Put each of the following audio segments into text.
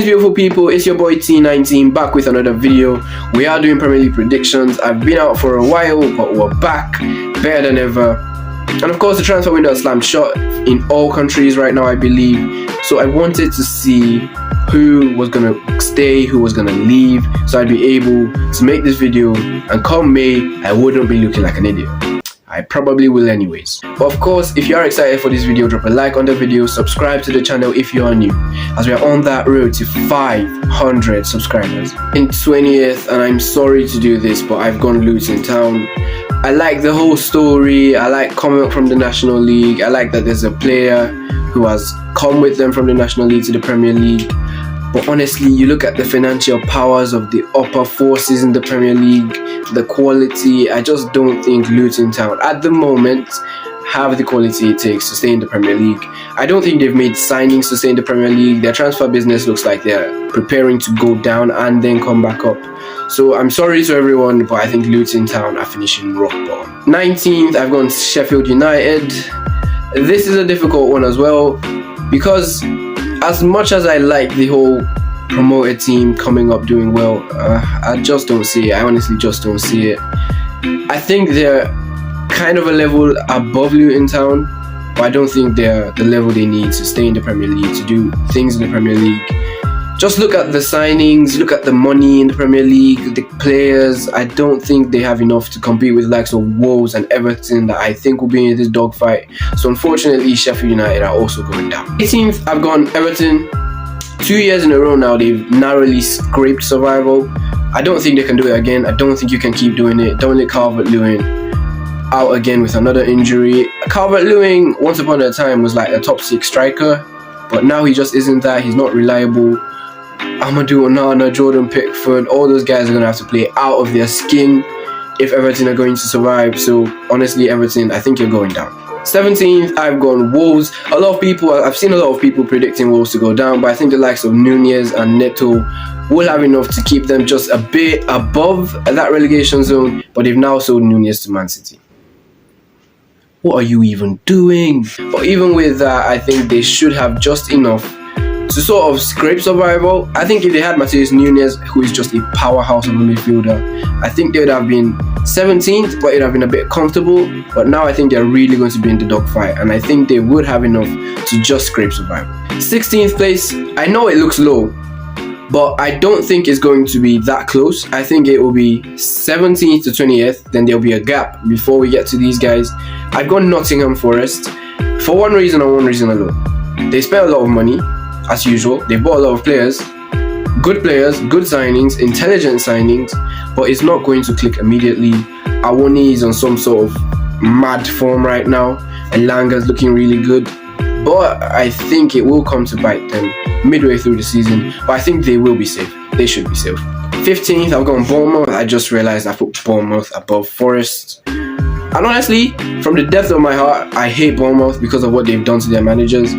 Beautiful people, it's your boy T19 back with another video. We are doing Premier League predictions. I've been out for a while, but we're back better than ever. And of course, the transfer window has slammed shut in all countries right now, I believe. So I wanted to see who was gonna stay, who was gonna leave, so I'd be able to make this video, and come May, I wouldn't be looking like an idiot. I probably will anyways. But of course, if you are excited for this video, drop a like on the video, subscribe to the channel if you are new, as we are on that road to 500 subscribers. In 20th, and I'm sorry to do this, but I've gone Luton Town. I like the whole story. I like coming up from the National League. I like that there's a player who has come with them from the National League to the Premier League. But honestly, you look at the financial powers of the upper forces in the Premier League, the quality, I just don't think Luton Town at the moment have the quality it takes to stay in the Premier League. I don't think they've made signings to stay in the Premier League. Their transfer business looks like they're preparing to go down and then come back up. So I'm sorry to everyone, but I think Luton Town are finishing rock bottom. 19th, I've gone Sheffield United. This is a difficult one as well, because as much as I like the whole promoted team coming up doing well, I just don't see it. I honestly just don't see it. I think they're kind of a level above Luton Town, but I don't think they're the level they need to stay in the Premier League, to do things in the Premier League. Just look at the signings, look at the money in the Premier League, the players. I don't think they have enough to compete with the likes of Wolves and Everton that I think will be in this dogfight. So unfortunately, Sheffield United are also going down. 18th, I've gone Everton. 2 years in a row now, they've narrowly scraped survival. I don't think they can do it again. I don't think you can keep doing it. Dominic Calvert-Lewin out again with another injury. Calvert-Lewin, once upon a time, was like a top 6 striker, but now he just isn't that. He's not reliable. Amadou Onana, Jordan Pickford, all those guys are going to have to play out of their skin if Everton are going to survive. So honestly, Everton, I think you're going down. 17th, I've gone Wolves. I've seen a lot of people predicting Wolves to go down, but I think the likes of Nunez and Neto will have enough to keep them just a bit above that relegation zone, but they've now sold Nunez to Man City. What are you even doing? But even with that, I think they should have just enough to sort of scrape survival. I think if they had Matheus Nunes, who is just a powerhouse of a midfielder, I think they would have been 17th, but it would have been a bit comfortable. But now I think they're really going to be in the dogfight, and I think they would have enough to just scrape survival. 16th place, I know it looks low, but I don't think it's going to be that close. I think it will be 17th to 20th, then there'll be a gap before we get to these guys. I've gone Nottingham Forest for one reason and one reason alone. They spent a lot of money, as usual. They bought a lot of players, good signings, intelligent signings, but it's not going to click immediately. Awoni is on some sort of mad form right now, and Langa's looking really good, but I think it will come to bite them midway through the season. But I think they will be safe. They should be safe. 15th, I've gone Bournemouth. I just realized I put Bournemouth above Forest. And honestly, from the depth of my heart, I hate Bournemouth because of what they've done to their managers.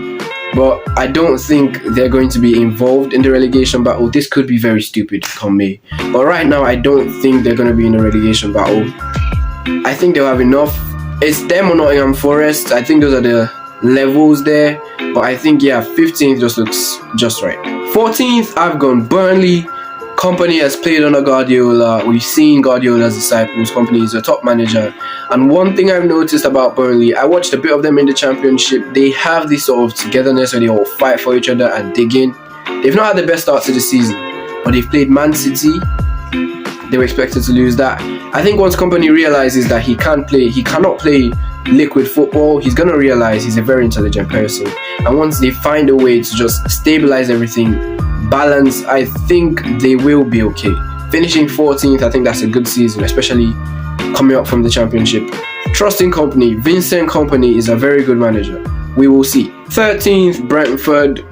But I don't think they're going to be involved in the relegation battle. This could be very stupid come May. But right now, I don't think they're going to be in a relegation battle. I think they'll have enough. It's them or Nottingham Forest. I think those are the levels there. But I think, yeah, 15th just looks just right. 14th, I've gone Burnley. Kompany has played under Guardiola. We've seen Guardiola's disciples. Kompany is a top manager. And one thing I've noticed about Burnley, I watched a bit of them in the Championship. They have this sort of togetherness where they all fight for each other and dig in. They've not had the best start to the season, but they've played Man City. They were expected to lose that. I think once Kompany realizes that he cannot play liquid football, he's going to realize he's a very intelligent person. And once they find a way to just stabilize everything, balance, I think they will be okay. Finishing 14th, I think that's a good season, especially coming up from the Championship. Trusting Kompany. Vincent Kompany is a very good manager. We will see. 13th, Brentford.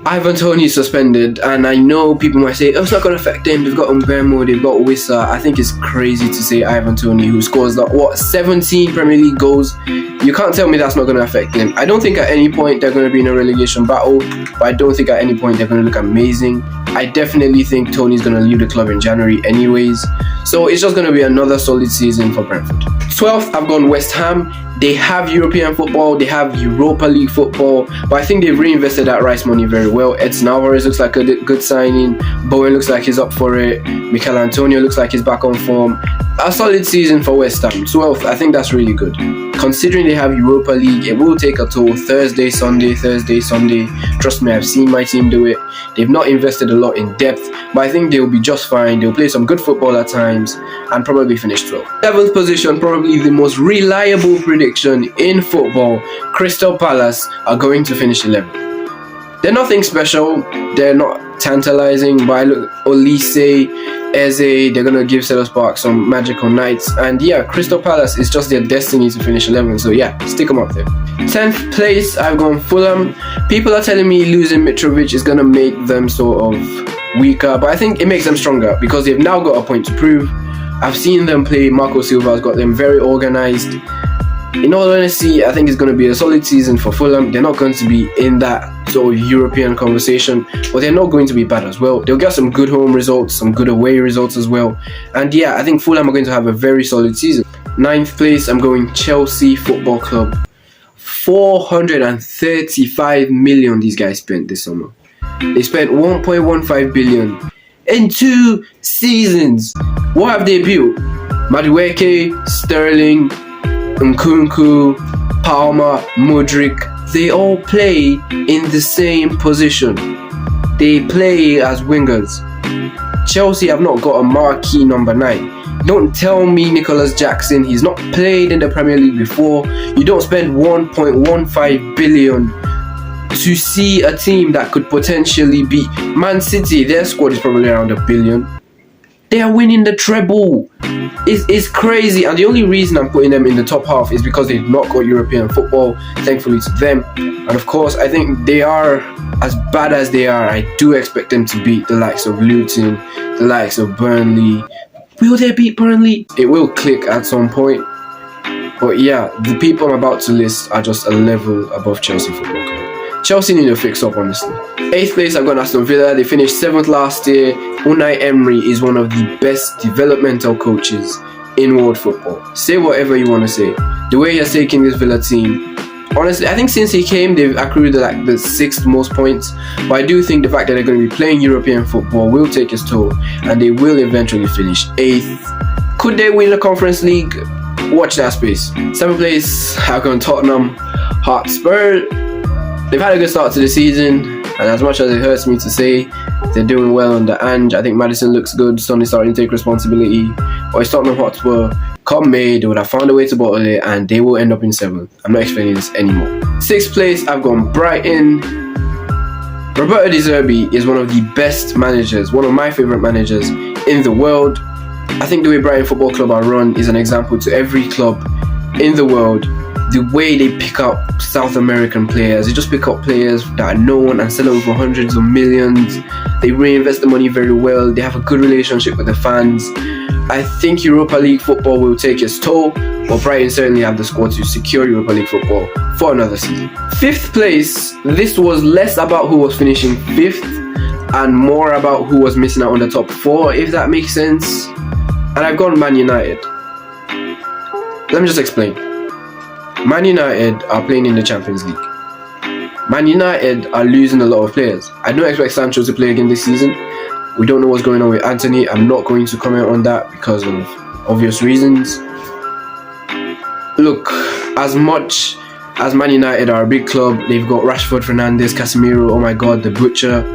Ivan Toney suspended, and I know people might say, oh, it's not going to affect them. They've got Mbemo, they've got Wissa. I think it's crazy to say Ivan Toney, who scores 17 Premier League goals You can't tell me that's not going to affect them. I don't think at any point they're going to be in a relegation battle, but I don't think at any point they're going to look amazing. I definitely think Tony's going to leave the club in January anyways. So it's just going to be another solid season for Brentford. 12th, I've gone West Ham. They have European football, they have Europa League football, but I think they've reinvested that Rice money very well. Edson Alvarez looks like a good signing. Bowen looks like he's up for it. Mikel Antonio looks like he's back on form. A solid season for West Ham. 12th, I think that's really good. Considering they have Europa League, it will take a toll. Thursday, Sunday. Trust me, I've seen my team do it. They've not invested a lot in depth, but I think they'll be just fine. They'll play some good football at times and probably finish 12th. 7th position, probably the most reliable prediction in football. Crystal Palace are going to finish 11th. They're nothing special. They're not tantalizing, but I look Olise, Eze, they're gonna give Selhurst Park some magical nights, and yeah, Crystal Palace is just their destiny to finish 11th. So yeah, stick them up there. 10th place, I've gone Fulham. People are telling me losing Mitrovic is gonna make them sort of weaker, but I think it makes them stronger because they've now got a point to prove. I've seen them play. Marco Silva has got them very organized. In all honesty, I think it's going to be a solid season for Fulham. They're not going to be in that sort of European conversation, but they're not going to be bad as well. They'll get some good home results, some good away results as well. And yeah, I think Fulham are going to have a very solid season. 9th place, I'm going Chelsea Football Club. 435 million these guys spent this summer. They spent 1.15 billion in 2 seasons. What have they built? Madueke, Sterling, Nkunku, Palmer, Modric, they all play in the same position. They play as wingers. Chelsea have not got a marquee number 9. Don't tell me Nicholas Jackson, he's not played in the Premier League before. You don't spend 1.15 billion to see a team that could potentially beat Man City. Their squad is probably around $1 billion. They are winning the treble. It's crazy, and the only reason I'm putting them in the top half is because they've not got European football, thankfully to them. And of course, I think they are, as bad as they are, I do expect them to beat the likes of Luton, the likes of Burnley. Will they beat Burnley? It will click at some point. But yeah, the people I'm about to list are just a level above Chelsea Football Club. Chelsea need to fix up, honestly. 8th place, I've got Aston Villa. They finished 7th last year. Unai Emery is one of the best developmental coaches in world football. Say whatever you want to say. The way he has taken this Villa team, honestly, I think since he came, they've accrued like the 6th most points. But I do think the fact that they're going to be playing European football will take its toll, and they will eventually finish 8th. Could they win the Conference League? Watch that space. 7th place, I've gone Tottenham Hotspur. They've had a good start to the season, and as much as it hurts me to say, they're doing well under Ange. I think Maddison looks good. Son is starting to take responsibility. But it's Tottenham Hotspur. Come May, they would have found a way to bottle it, and they will end up in 7th. I'm not explaining this anymore. 6th place, I've gone Brighton. Roberto De Zerbi is one of the best managers, one of my favourite managers in the world. I think the way Brighton Football Club are run is an example to every club in the world. The way they pick up South American players, they just pick up players that are known and sell them for hundreds of millions. They reinvest the money very well. They have a good relationship with the fans. I think Europa League football will take its toll, but Brighton certainly have the squad to secure Europa League football for another season. 5th place, this was less about who was finishing 5th and more about who was missing out on the top 4, if that makes sense. And I've gone Man United. Let me just explain. Man United are playing in the Champions League. Man United are losing a lot of players. I don't expect Sancho to play again this season. We don't know what's going on with Anthony. I'm not going to comment on that because of obvious reasons. Look, as much as Man United are a big club, they've got Rashford, Fernandes, Casemiro, oh my god, the Butcher.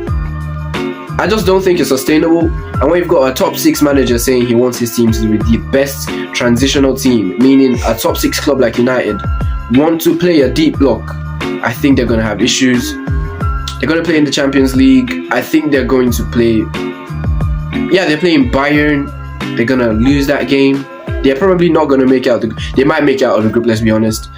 I just don't think it's sustainable. And when you've got a top 6 manager saying he wants his team to be the best transitional team, meaning a top 6 club like United want to play a deep block, I think they're going to have issues. They're going to play in the Champions League. I think they're going to play... Yeah, they're playing Bayern. They're going to lose that game. They're probably not going to make out They might make out of the group, let's be honest.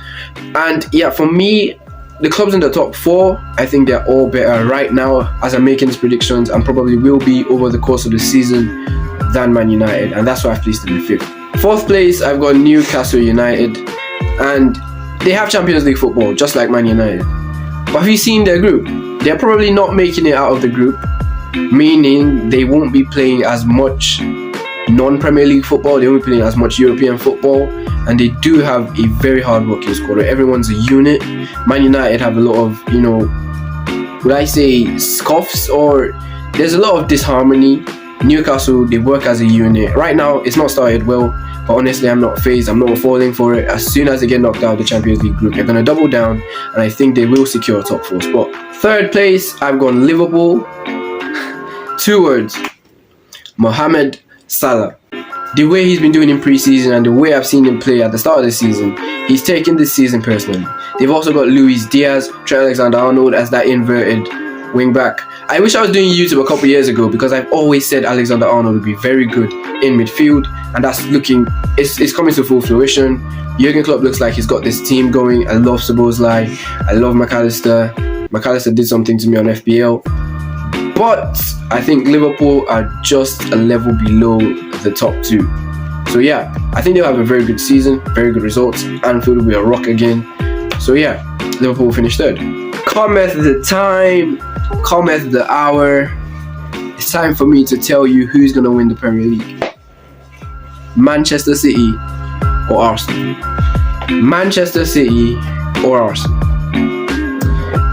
And yeah, for me, the clubs in the top 4, I think they're all better right now as I'm making these predictions, and probably will be over the course of the season, than Man United, and that's why I've placed them in 5th. 4th place, I've got Newcastle United, and they have Champions League football, just like Man United. But have you seen their group? They're probably not making it out of the group, meaning they won't be playing as much non-Premier League football, they won't be playing as much European football, and they do have a very hard-working squad where everyone's a unit. Man United have a lot of, would I say scoffs, or there's a lot of disharmony. Newcastle, they work as a unit. Right now, it's not started well, but honestly, I'm not phased. I'm not falling for it. As soon as they get knocked out of the Champions League group, they're going to double down, and I think they will secure a top 4 spot. Third place, I've gone Liverpool. 2 words: Mohamed Salah. The way he's been doing in pre-season and the way I've seen him play at the start of the season, he's taken this season personally. They've also got Luis Diaz, Trent Alexander-Arnold as that inverted wing back. I wish I was doing YouTube a couple years ago, because I've always said Alexander-Arnold would be very good in midfield, and that's it's coming to full fruition. Jurgen Klopp looks like he's got this team going. I love Szoboszlai. I love McAllister. McAllister did something to me on FPL. But I think Liverpool are just a level below the top 2. So yeah, I think they'll have a very good season, very good results. Anfield will be a rock again. So yeah, Liverpool will finish 3rd. Cometh the time, cometh the hour. It's time for me to tell you who's going to win the Premier League. Manchester City or Arsenal. Manchester City or Arsenal.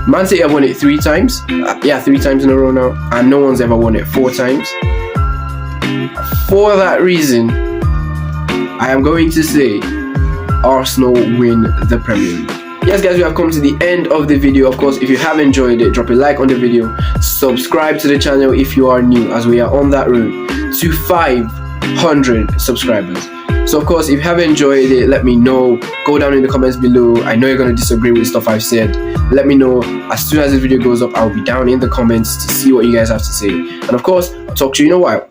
Man City have won it 3 times. 3 times in a row now, and no one's ever won it 4 times. For that reason, I am going to say Arsenal win the Premier League. Yes guys, we have come to the end of the video. Of course, if you have enjoyed it, drop a like on the video, subscribe to the channel if you are new, as we are on that road to 500 subscribers. So of course, if you have enjoyed it, let me know. Go down in the comments below. I know you're going to disagree with stuff I've said. Let me know. As soon as this video goes up, I'll be down in the comments to see what you guys have to say. And of course, I'll talk to you in a while.